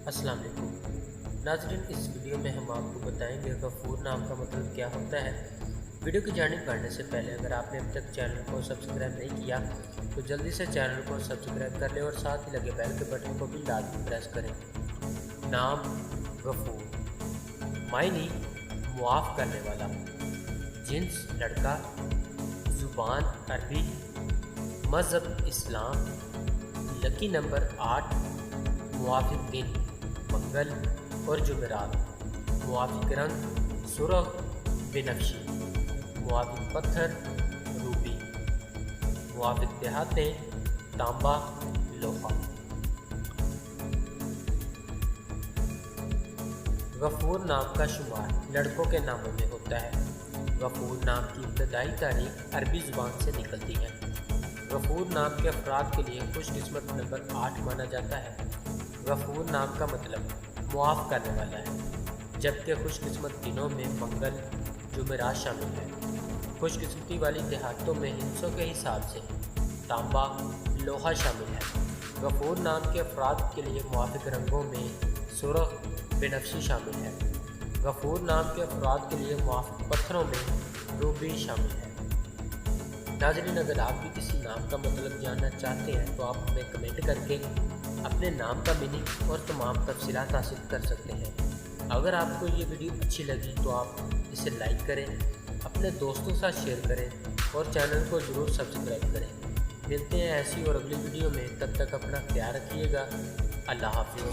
السلام علیکم ناظرین، اس ویڈیو میں ہم آپ کو بتائیں گے غفور نام کا مطلب کیا ہوتا ہے۔ ویڈیو کی جانب بڑھنے سے پہلے اگر آپ نے اب تک چینل کو سبسکرائب نہیں کیا تو جلدی سے چینل کو سبسکرائب کر لیں اور ساتھ ہی لگے بیل کے بٹن کو بھی لازمی پریس کریں۔ نام غفور، معنی معاف کرنے والا، جنس لڑکا، زبان عربی، مذہب اسلام، لکی نمبر 8، موافق دن منگل اور جمعرات، موافق رنگ سرخ بنفشی، موافق پتھر روبی، موافق دیہاتیں تانبا لوہا۔ غفور نام کا شمار لڑکوں کے ناموں میں ہوتا ہے۔ غفور نام کی ابتدائی تاریخ عربی زبان سے نکلتی ہے۔ غفور نام کے افراد کے لیے خوش قسمت نمبر 8 مانا جاتا ہے۔ غفور نام کا مطلب معاف کرنے والا ہے، جبکہ خوش قسمت دنوں میں منگل جمعرات شامل ہے۔ خوش قسمتی والی دیہاتوں میں ہندسوں کے حساب سے تانبا لوہا شامل ہے۔ غفور نام کے افراد کے لیے موافق رنگوں میں سرخ بنفشی شامل ہے۔ غفور نام کے افراد کے لیے موافق پتھروں میں روبی شامل ہے۔ ناظرین، اگر آپ بھی کسی نام کا مطلب جاننا چاہتے ہیں تو آپ ہمیں کمنٹ کر کے اپنے نام کا میننگ اور تمام تفصیلات حاصل کر سکتے ہیں۔ اگر آپ کو یہ ویڈیو اچھی لگی تو آپ اسے لائک کریں، اپنے دوستوں کے ساتھ شیئر کریں اور چینل کو ضرور سبسکرائب کریں۔ ملتے ہیں ایسی اور اگلی ویڈیو میں، تب تک اپنا خیال رکھیے گا۔ اللہ حافظ۔